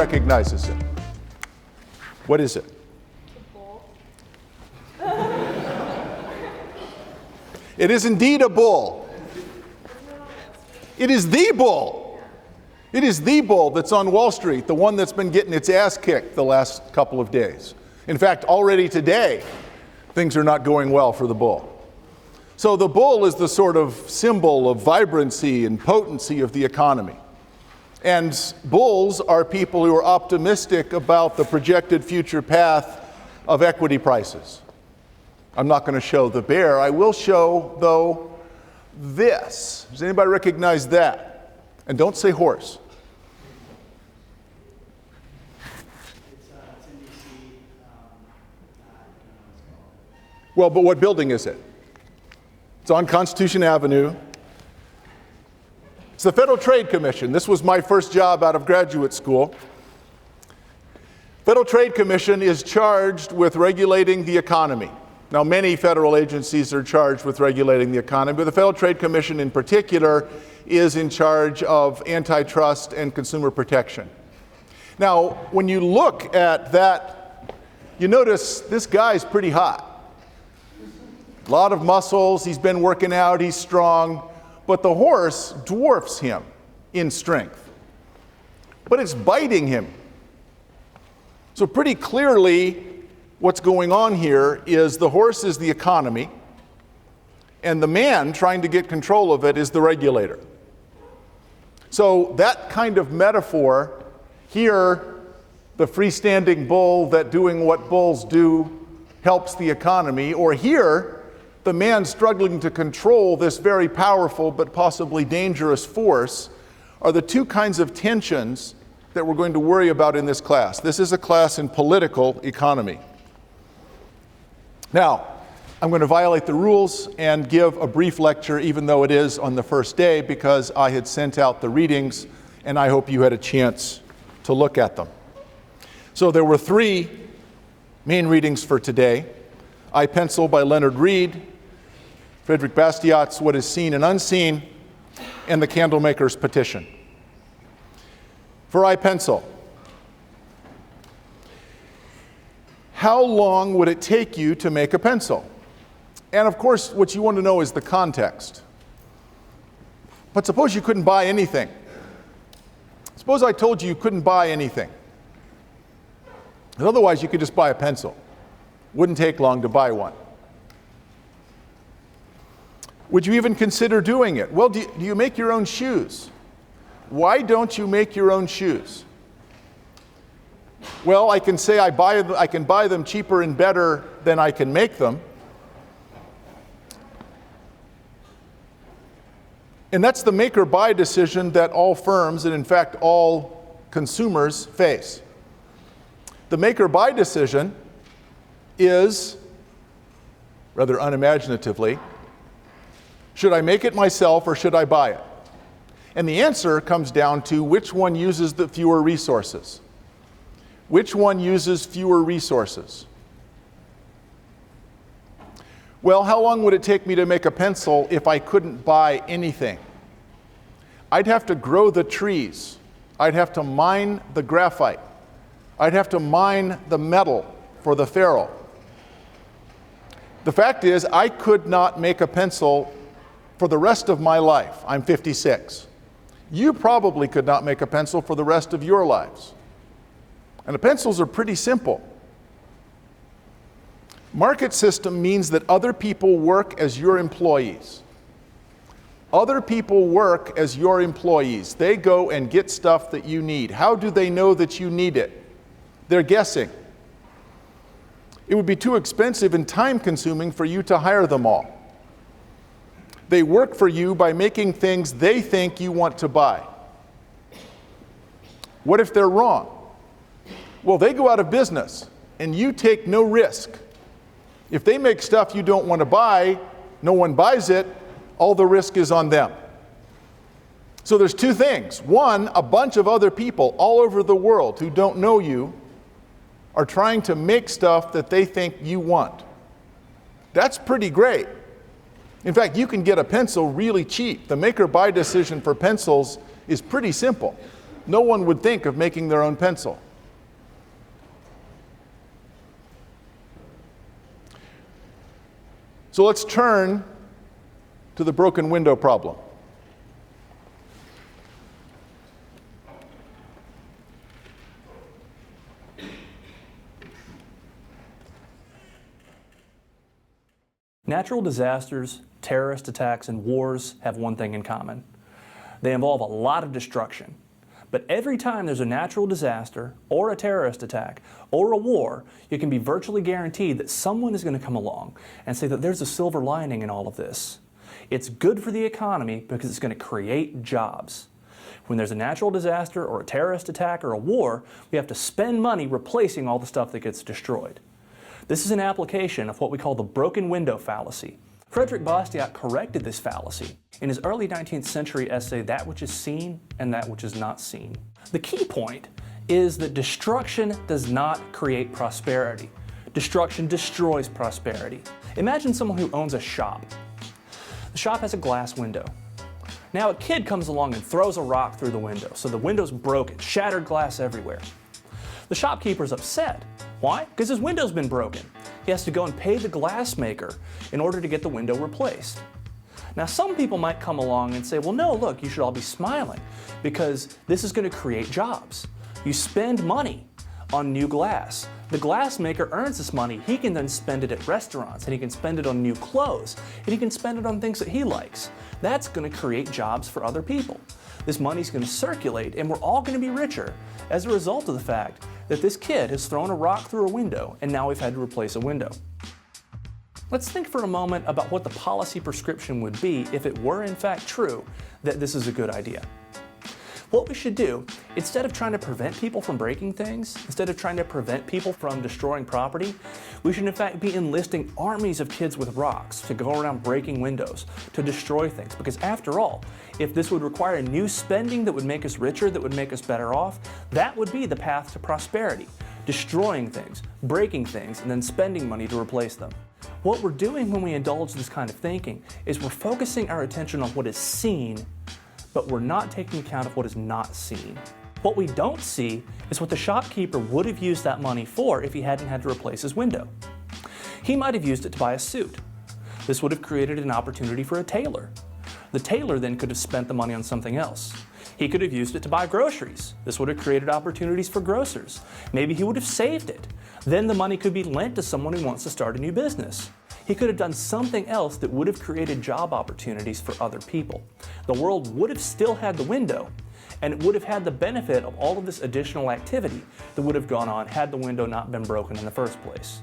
recognizes it? What is it? The bull. It is indeed a bull. It is the bull. It is the bull that's on Wall Street, the one that's been getting its ass kicked the last couple of days. In fact, already today, things are not going well for the bull. So the bull is the sort of symbol of vibrancy and potency of the economy. And bulls are people who are optimistic about the projected future path of equity prices. I'm not going to show the bear. I will show, though, this. Does anybody recognize that? And don't say horse. It's in D.C. Well, but what building is it? It's on Constitution Avenue. It's the Federal Trade Commission. This was my first job out of graduate school. Federal Trade Commission is charged with regulating the economy. Now, many federal agencies are charged with regulating the economy, but the Federal Trade Commission in particular is in charge of antitrust and consumer protection. Now, when you look at that, you notice this guy's pretty hot. A lot of muscles, he's been working out, he's strong, but the horse dwarfs him in strength. But it's biting him. So pretty clearly, what's going on here is the horse is the economy, and the man trying to get control of it is the regulator. So that kind of metaphor, here, the freestanding bull that doing what bulls do helps the economy, or here, the man struggling to control this very powerful but possibly dangerous force, are the two kinds of tensions that we're going to worry about in this class. This is a class in political economy. Now, I'm going to violate the rules and give a brief lecture, even though it is on the first day, because I had sent out the readings, and I hope you had a chance to look at them. So there were three main readings for today: I Pencil by Leonard Read, Frederick Bastiat's What is Seen and Unseen, and The Candlemaker's Petition. For I Pencil, how long would it take you to make a pencil? And of course, what you want to know is the context. But suppose you couldn't buy anything. Suppose I told you you couldn't buy anything. And otherwise, you could just buy a pencil. Wouldn't take long to buy one. Would you even consider doing it? Well, do you make your own shoes? Why don't you make your own shoes? Well, I can say I can buy them cheaper and better than I can make them. And that's the make or buy decision that all firms, and in fact all consumers, face. The make or buy decision is, rather unimaginatively, should I make it myself or should I buy it? And the answer comes down to which one uses the fewer resources. Which one uses fewer resources? Well, how long would it take me to make a pencil if I couldn't buy anything? I'd have to grow the trees. I'd have to mine the graphite. I'd have to mine the metal for the ferrule. The fact is, I could not make a pencil for the rest of my life. I'm 56. You probably could not make a pencil for the rest of your lives. And the pencils are pretty simple. Market system means that other people work as your employees. Other people work as your employees. They go and get stuff that you need. How do they know that you need it? They're guessing. It would be too expensive and time-consuming for you to hire them all. They work for you by making things they think you want to buy. What if they're wrong? Well, they go out of business, and you take no risk. If they make stuff you don't want to buy, no one buys it, all the risk is on them. So there's two things. One, a bunch of other people all over the world who don't know you are trying to make stuff that they think you want. That's pretty great. In fact, you can get a pencil really cheap. The make or buy decision for pencils is pretty simple. no one would think of making their own pencil. So let's turn to the broken window problem. Natural disasters, terrorist attacks, and wars have one thing in common. They involve a lot of destruction. But every time there's a natural disaster, or a terrorist attack, or a war, you can be virtually guaranteed that someone is going to come along and say that there's a silver lining in all of this. It's good for the economy because it's going to create jobs. When there's a natural disaster, or a terrorist attack, or a war, we have to spend money replacing all the stuff that gets destroyed. This is an application of what we call the broken window fallacy. Frederick Bastiat corrected this fallacy in his early 19th century essay, That Which Is Seen and That Which Is Not Seen. The key point is that destruction does not create prosperity. Destruction destroys prosperity. Imagine someone who owns a shop. The shop has a glass window. Now a kid comes along and throws a rock through the window, so the window's broken, shattered glass everywhere. The shopkeeper's upset. Why? Because his window's been broken. He has to go and pay the glass maker in order to get the window replaced. Now some people might come along and say, well no, look, you should all be smiling because this is going to create jobs. You spend money on new glass. The glass maker earns this money. He can then spend it at restaurants, and he can spend it on new clothes, and he can spend it on things that he likes. That's going to create jobs for other people. This money's going to circulate, and we're all going to be richer as a result of the fact that this kid has thrown a rock through a window, and now we've had to replace a window. Let's think for a moment about what the policy prescription would be if it were in fact true that this is a good idea. What we should do, instead of trying to prevent people from breaking things, instead of trying to prevent people from destroying property, we should in fact be enlisting armies of kids with rocks to go around breaking windows, to destroy things. Because after all, if this would require new spending that would make us richer, that would make us better off, that would be the path to prosperity. Destroying things, breaking things, and then spending money to replace them. What we're doing when we indulge this kind of thinking is we're focusing our attention on what is seen, but we're not taking account of what is not seen. What we don't see is what the shopkeeper would have used that money for if he hadn't had to replace his window. He might have used it to buy a suit. This would have created an opportunity for a tailor. The tailor then could have spent the money on something else. He could have used it to buy groceries. This would have created opportunities for grocers. Maybe he would have saved it. Then the money could be lent to someone who wants to start a new business. He could have done something else that would have created job opportunities for other people. The world would have still had the window, and it would have had the benefit of all of this additional activity that would have gone on had the window not been broken in the first place.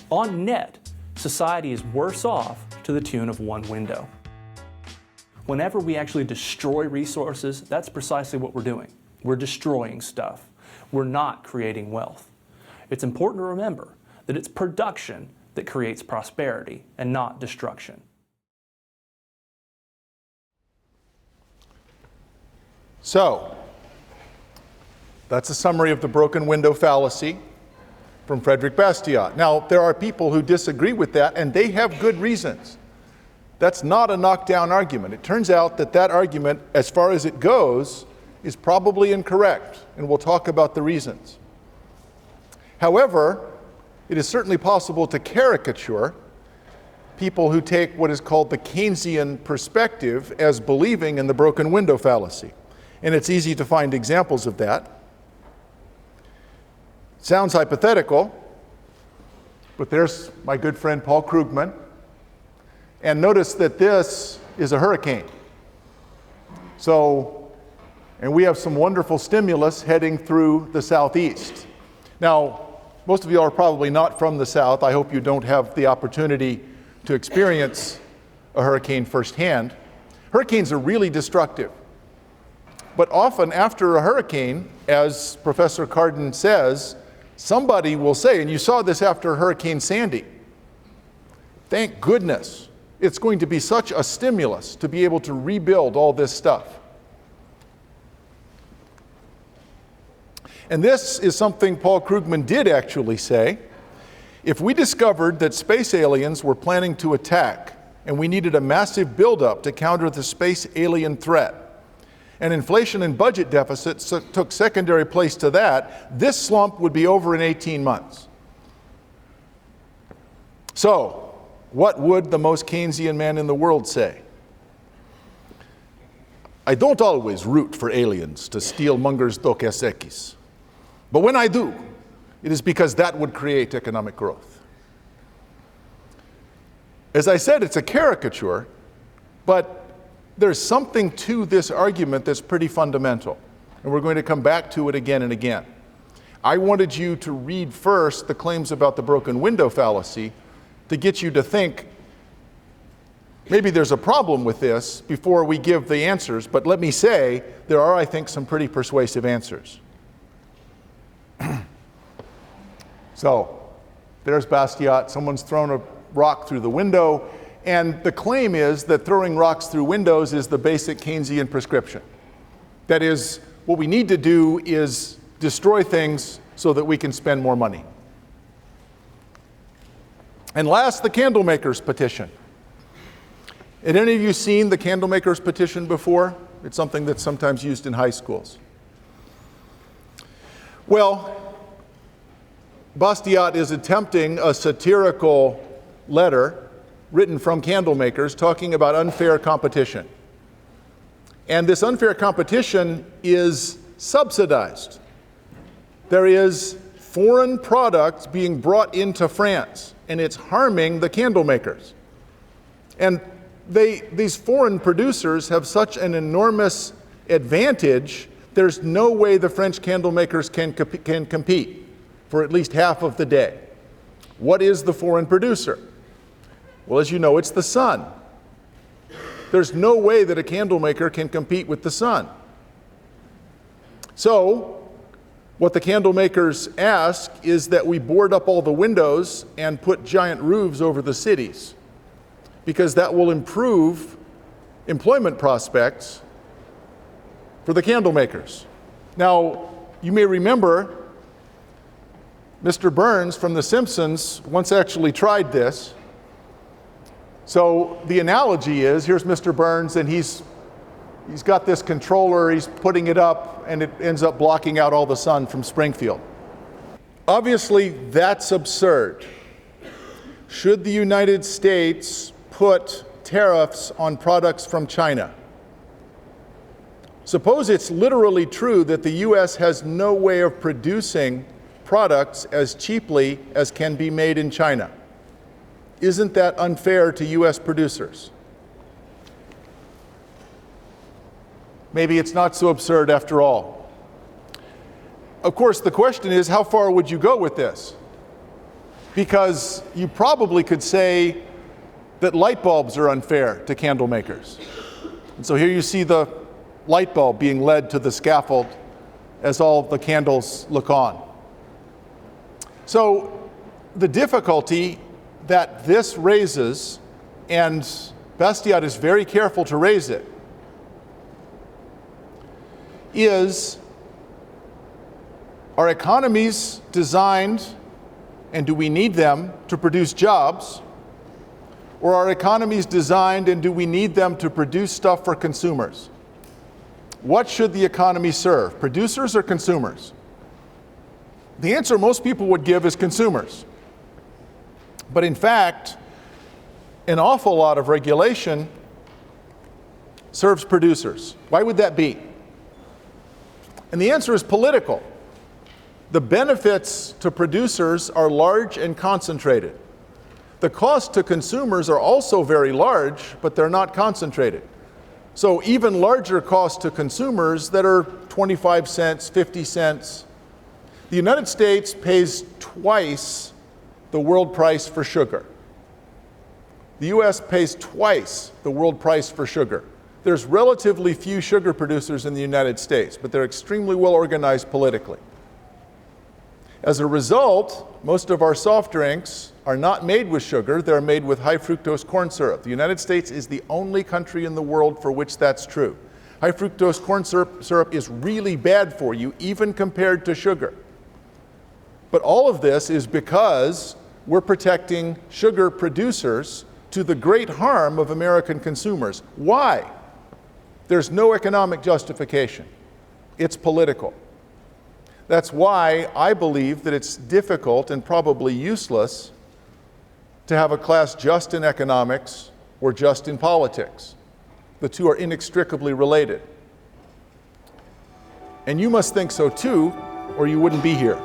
On net, society is worse off to the tune of one window. Whenever we actually destroy resources, that's precisely what we're doing. We're destroying stuff. We're not creating wealth. It's important to remember that it's production that creates prosperity and not destruction. So, that's a summary of the broken window fallacy from Frederick Bastiat. Now, there are people who disagree with that, and they have good reasons. That's not a knockdown argument. It turns out that that argument, as far as it goes, is probably incorrect, and we'll talk about the reasons. However, it is certainly possible to caricature people who take what is called the Keynesian perspective as believing in the broken window fallacy. And it's easy to find examples of that. Sounds hypothetical, but there's my good friend Paul Krugman. And notice that this is a hurricane. And we have some wonderful stimulus heading through the southeast. Now, most of you are probably not from the south. I hope you don't have the opportunity to experience a hurricane firsthand. Hurricanes are really destructive. But often after a hurricane, as Professor Carden says, somebody will say, and you saw this after Hurricane Sandy, thank goodness, it's going to be such a stimulus to be able to rebuild all this stuff. And this is something Paul Krugman did actually say. If we discovered that space aliens were planning to attack and we needed a massive buildup to counter the space alien threat, and inflation and budget deficits took secondary place to that, this slump would be over in 18 months. So, what would the most Keynesian man in the world say? I don't always root for aliens to steal Munger's Dos Equis, but when I do, it is because that would create economic growth. As I said, it's a caricature, but there's something to this argument that's pretty fundamental, and we're going to come back to it again and again. I wanted you to read first the claims about the broken window fallacy to get you to think maybe there's a problem with this before we give the answers, but let me say there are, I think, some pretty persuasive answers. So, there's Bastiat. Someone's thrown a rock through the window, and the claim is that throwing rocks through windows is the basic Keynesian prescription. That is, what we need to do is destroy things so that we can spend more money. And last, the Candlemaker's Petition. Had any of you seen the Candlemaker's Petition before? It's something that's sometimes used in high schools. Well, Bastiat is attempting a satirical letter written from candlemakers talking about unfair competition. And this unfair competition is subsidized. There is foreign products being brought into France, and it's harming the candlemakers. And these foreign producers have such an enormous advantage, there's no way the French candlemakers can compete for at least half of the day. What is the foreign producer? Well, as you know, it's the sun. There's no way that a candlemaker can compete with the sun. So, what the candlemakers ask is that we board up all the windows and put giant roofs over the cities, because that will improve employment prospects for the candlemakers. Now, you may remember Mr. Burns from The Simpsons once actually tried this. So the analogy is, here's Mr. Burns, and he's got this controller, he's putting it up, and it ends up blocking out all the sun from Springfield. Obviously, that's absurd. Should the United States put tariffs on products from China? Suppose it's literally true that the US has no way of producing products as cheaply as can be made in China. Isn't that unfair to US producers? Maybe it's not so absurd after all. Of course, the question is, how far would you go with this? Because you probably could say that light bulbs are unfair to candle makers. And so here you see the light bulb being led to the scaffold as all the candles look on. So the difficulty that this raises, and Bastiat is very careful to raise it, is, are economies designed, and do we need them to produce jobs, or are economies designed and do we need them to produce stuff for consumers? What should the economy serve, producers or consumers? The answer most people would give is consumers. But in fact, an awful lot of regulation serves producers. Why would that be? And the answer is political. The benefits to producers are large and concentrated. The costs to consumers are also very large, but they're not concentrated. So even larger costs to consumers that are 25 cents, 50 cents. The United States pays twice the world price for sugar. The US pays twice the world price for sugar. There's relatively few sugar producers in the United States, but they're extremely well organized politically. As a result, most of our soft drinks are not made with sugar, they're made with high fructose corn syrup. The United States is the only country in the world for which that's true. High fructose corn syrup is really bad for you, even compared to sugar. But all of this is because we're protecting sugar producers to the great harm of American consumers. Why? There's no economic justification. It's political. That's why I believe that it's difficult and probably useless to have a class just in economics or just in politics. The two are inextricably related. And you must think so too, or you wouldn't be here.